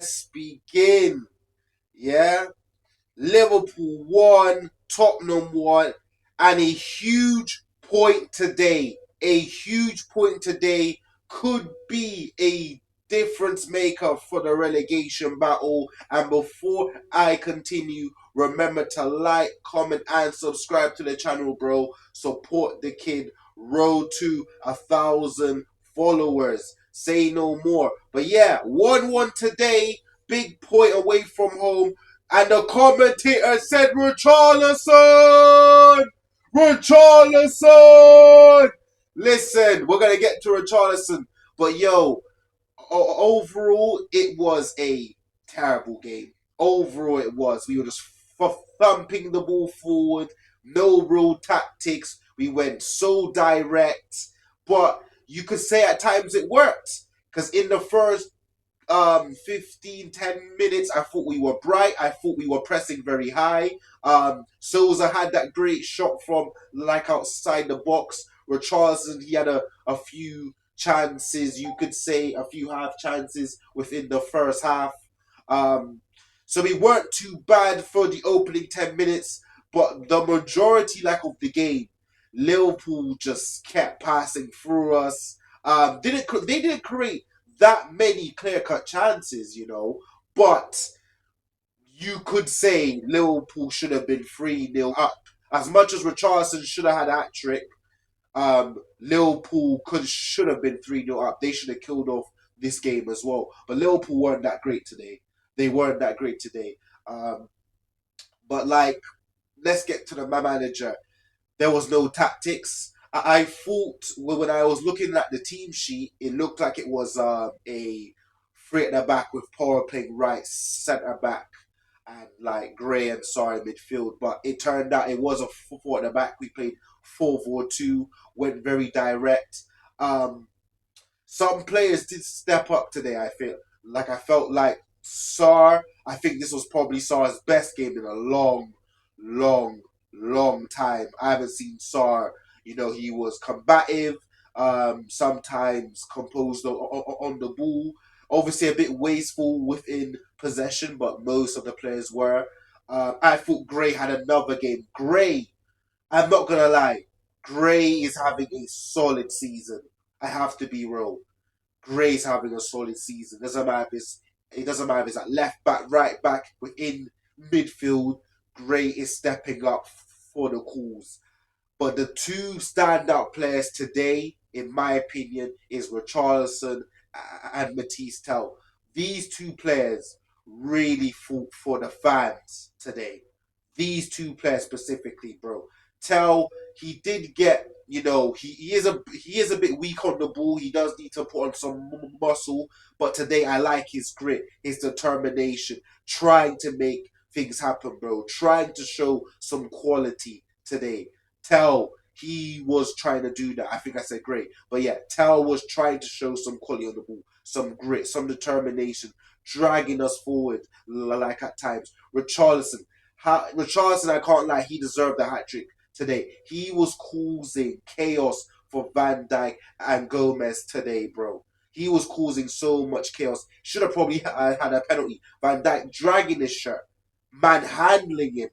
Let's begin. Yeah. Liverpool won, Tottenham won, and a huge point today. A huge point today could be a difference maker for the relegation battle. And before I continue, remember to like, comment, and subscribe to the channel, bro. Support the kid. Road to 1,000 followers. Say no more. But yeah, 1-1 today. Big point away from home. And the commentator said, Richarlison! Richarlison! Listen, we're going to get to Richarlison. But yo, overall, it was a terrible game. Overall, it was. We were just thumping the ball forward. No real tactics. We went so direct. But you could say at times it worked. Because in the first 10 minutes, I thought we were bright. I thought we were pressing very high. Souza had that great shot from like outside the box. Richarlison, he had a few chances, you could say a few half chances within the first half. So we weren't too bad for the opening 10 minutes, but the majority like of the game, Liverpool just kept passing through us. They didn't create that many clear-cut chances, but you could say Liverpool should have been 3-0 up. As much as Richarlison should have had a hat-trick, Liverpool should have been 3-0 up. They should have killed off this game as well. But Liverpool weren't that great today. They weren't that great today. But let's get to the manager. There was no tactics. I thought when I was looking at the team sheet, it looked like it was a three at the back with Power playing right centre back and like Gray and Sarr in midfield. But it turned out it was a four at the back. We played 4-4-2, went very direct. Some players did step up today, I feel. I felt like Sarr, I think this was probably Sarr's best game in a long, long, long time. I haven't seen Sarr, he was combative, sometimes composed on the ball. Obviously a bit wasteful within possession, but most of the players were. I thought Gray had another game. Gray, I'm not gonna lie. Gray is having a solid season. I have to be real. Gray's having a solid season. It doesn't matter if it's at left back, right back, within midfield. Gray is stepping up for the cause. But the two standout players today, in my opinion, is Richarlison and Matisse Tell. These two players really fought for the fans today. These two players specifically, bro. Tell, he did get, he is a bit weak on the ball. He does need to put on some muscle. But today I like his grit, his determination, trying to make things happen, bro. Trying to show some quality today. Tell, he was trying to do that. I think I said great. But yeah, Tell was trying to show some quality on the ball, some grit, some determination, dragging us forward like at times. Richarlison, I can't lie, he deserved the hat trick today. He was causing chaos for Van Dijk and Gomez today, bro. He was causing so much chaos. Should have probably had a penalty. Van Dijk dragging his shirt, manhandling him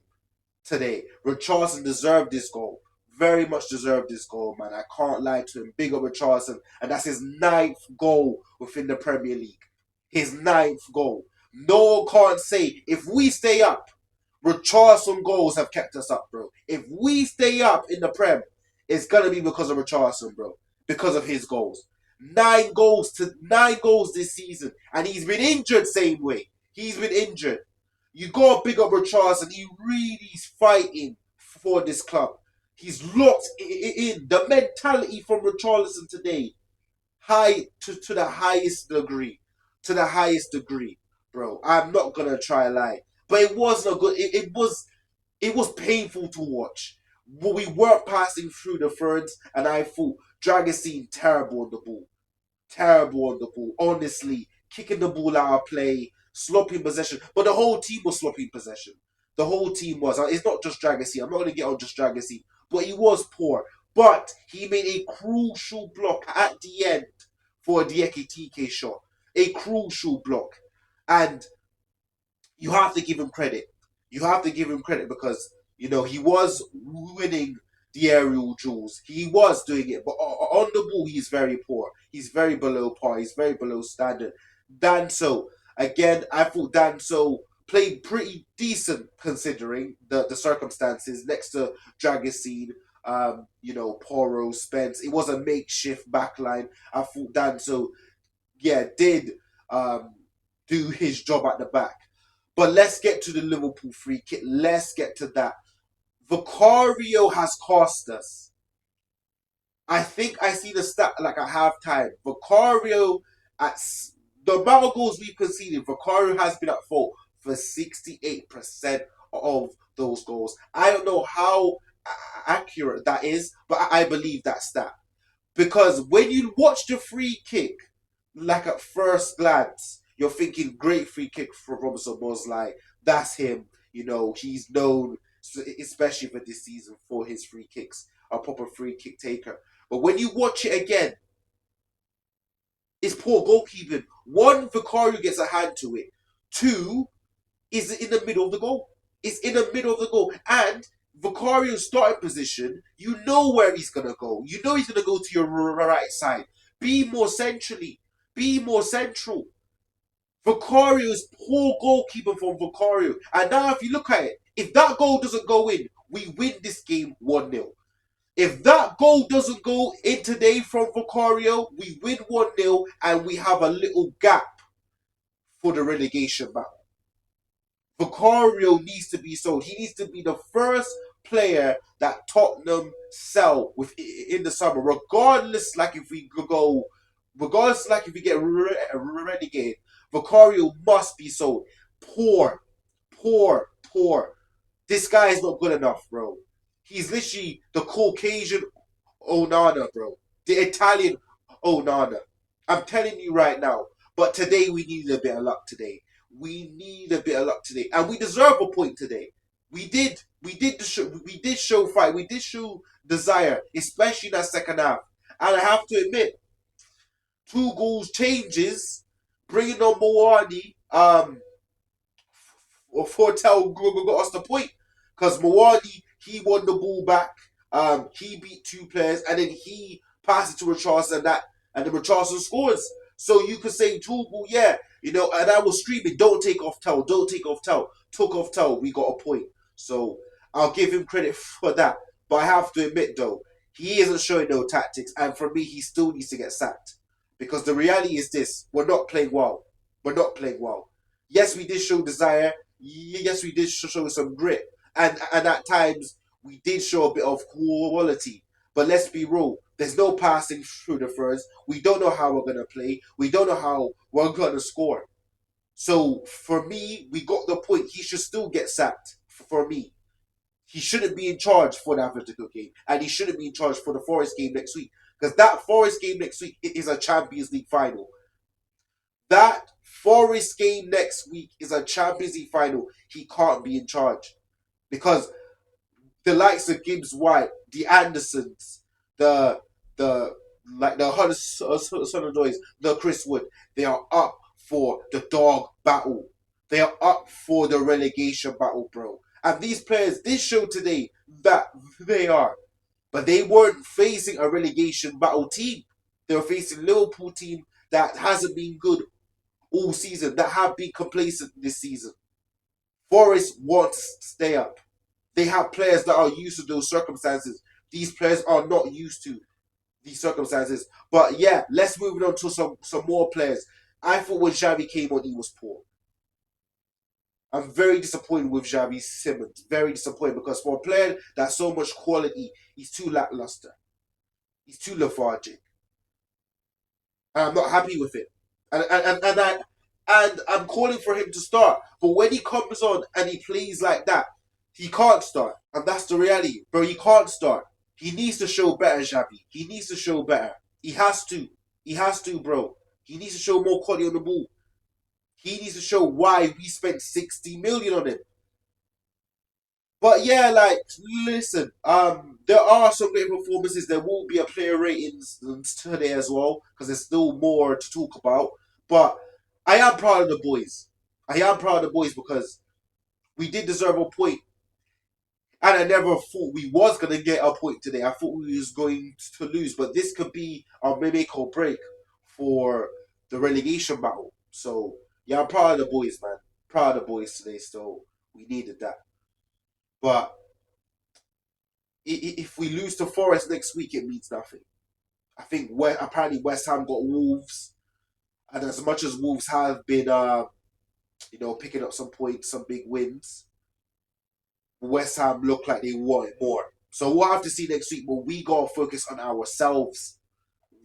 today. Richarlison deserved this goal. Very much deserved this goal, man. I can't lie to him. Big up Richarlison. And that's his ninth goal within the Premier League. His ninth goal. No one can't say, if we stay up, Richarlison goals have kept us up, bro. If we stay up in the Prem, it's going to be because of Richarlison, bro. Because of his goals. 9 goals this season. And he's been injured same way. He's been injured. You got to big up Richarlison. He really is fighting for this club. He's locked in. The mentality from Richarlison today, to the highest degree. To the highest degree, bro. I'm not going to try lie. But it wasn't a good. It was painful to watch. We weren't passing through the thirds, and I thought Dragusin terrible on the ball. Terrible on the ball. Honestly, kicking the ball out of play, sloppy possession. But the whole team was sloppy possession. The whole team was. It's not just Dragusin. I'm not going to get on just Dragusin. But he was poor. But he made a crucial block at the end for the Ekitike shot. A crucial block. And you have to give him credit. You have to give him credit because he was winning the aerial duels. He was doing it, but on the ball he's very poor. He's very below par. He's very below standard. Danso again. I thought Danso played pretty decent considering the circumstances. Next to Dragasine, Poro, Spence. It was a makeshift backline. I thought Danso, yeah, did um, do his job at the back. But let's get to the Liverpool free kick. Let's get to that. Vicario has cost us. I think I see the stat like at halftime. Vicario at the amount of goals we've conceded, Vicario has been at fault for 68% of those goals. I don't know how accurate that is, but I believe that stat. Because when you watch the free kick, like at first glance, you're thinking great free kick for Robinson Bosley. That's him. He's known, especially for this season, for his free kicks, a proper free kick taker. But when you watch it again, it's poor goalkeeping. One, Vicario gets a hand to it. Two, is in the middle of the goal. It's in the middle of the goal. And Vicario's starting position, you know where he's going to go. You know he's going to go to your right side. Be more centrally. Be more central. Vicario's poor goalkeeping from Vicario. And now if you look at it, if that goal doesn't go in, we win this game 1-0. If that goal doesn't go in today from Vicario, we win 1-0 and we have a little gap for the relegation battle. Vicario needs to be sold. He needs to be the first player that Tottenham sell in the summer, regardless. Like if we get relegated, Vicario must be sold. Poor, poor, poor. This guy is not good enough, bro. He's literally the Caucasian Onana, bro. The Italian Onana. I'm telling you right now. But today we need a bit of luck today. We need a bit of luck today, and we deserve a point today. We did. We did show fight. We did show desire, especially in that second half. And I have to admit, two goals changes, bringing on Mawani, Fortel got us the point because Mawani he won the ball back. He beat two players, and then he passed it to Richarlison, and then Richarlison scores. So you could say Tuchel, yeah, and I was screaming, don't take off Tell, don't take off Tell. Took off Tell, we got a point. So I'll give him credit for that. But I have to admit, though, he isn't showing no tactics, and for me, he still needs to get sacked. Because the reality is this, we're not playing well. We're not playing well. Yes, we did show desire. Yes, we did show some grit. And at times, we did show a bit of quality. But let's be real. There's no passing through the first. We don't know how we're going to play. We don't know how we're going to score. So, for me, we got the point. He should still get sacked, for me. He shouldn't be in charge for the Atletico game. And he shouldn't be in charge for the Forest game next week. Because that Forest game next week is a Champions League final. That Forest game next week is a Champions League final. He can't be in charge. Because the likes of Gibbs White, the Andersons, the Hudson-Odois, the Chris Wood, they are up for the dog battle. They are up for the relegation battle, bro. And these players did show today that they are. But they weren't facing a relegation battle team. They were facing a Liverpool team that hasn't been good all season, that have been complacent this season. Forest wants to stay up. They have players that are used to those circumstances. These players are not used to these circumstances. But yeah, let's move on to some more players. I thought when Xavi came on, he was poor. I'm very disappointed with Xavi Simons. Very disappointed because for a player that's so much quality, he's too lackluster. He's too lethargic. And I'm not happy with it. And I'm calling for him to start. But when he comes on and he plays like that, he can't start. And that's the reality. Bro, he can't start. He needs to show better, Xavi. He needs to show better. He has to. He has to, bro. He needs to show more quality on the ball. He needs to show why we spent 60 million on him. But yeah, listen, there are some great performances. There will be a player ratings today as well, because there's still more to talk about. But I am proud of the boys. I am proud of the boys because we did deserve a point, and I never thought we was gonna get a point today. I thought we was going to lose, but this could be our make or break for the relegation battle. So yeah, I'm proud of the boys, man. Proud of the boys today. So we needed that. But if we lose to Forest next week, it means nothing. I think apparently West Ham got Wolves, and as much as Wolves have been, picking up some points, some big wins, West Ham look like they want it more. So we'll have to see next week. But we gotta focus on ourselves.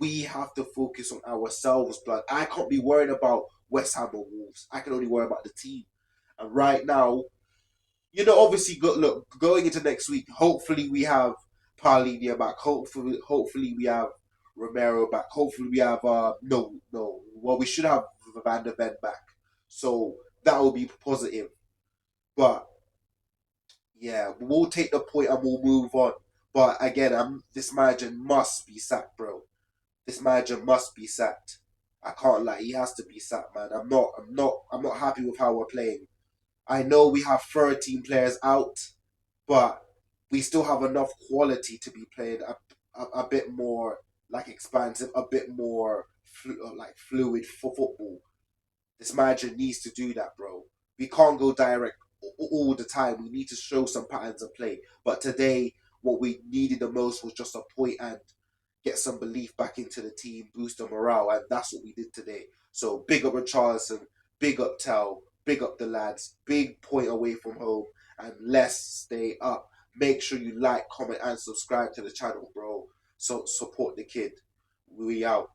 We have to focus on ourselves, blood. I can't be worried about West Ham or Wolves. I can only worry about the team. And right now, obviously, look, going into next week, hopefully we have Paulinho back. Hopefully we have Romero back. Hopefully we have no. Well, we should have Van der Ven back. So that will be positive. But yeah, we'll take the point and we'll move on. But again, this manager must be sacked, bro. This manager must be sacked. I can't lie, he has to be sacked, man. I'm not happy with how we're playing. I know we have 13 players out, but we still have enough quality to be playing a bit more like expansive, a bit more like fluid for football. This manager needs to do that, bro. We can't go direct all the time. We need to show some patterns of play. But today, what we needed the most was just a point and get some belief back into the team, boost the morale, and that's what we did today. So big up Richarlison, big up Tell, big up the lads, big point away from home, and let's stay up. Make sure you like, comment, and subscribe to the channel, bro. So support the kid. We out.